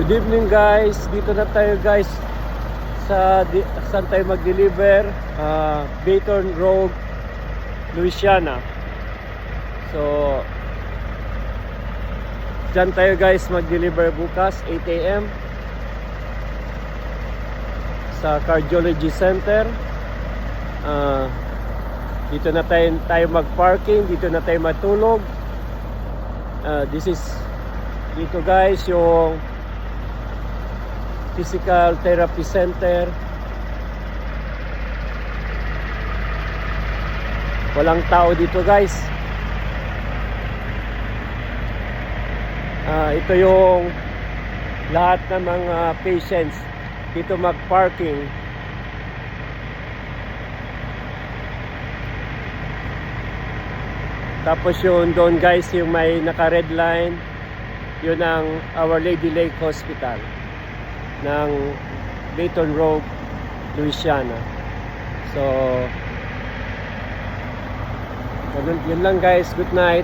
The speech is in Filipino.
Good evening guys, dito na tayo guys sa saan tayo mag-deliver, Baton Rouge, Louisiana. So dyan tayo guys mag-deliver bukas 8 AM sa Cardiology Center. Dito na tayo mag-parking, dito na tayo matulog. This is dito guys yung Physical Therapy Center. Walang tao dito guys. Ito yung lahat ng mga patients dito mag-parking. Tapos yun doon guys, yung may naka-red line, yun ang Our Lady Lake Hospital ng Baton Rouge, Louisiana. So yun lang guys, good night.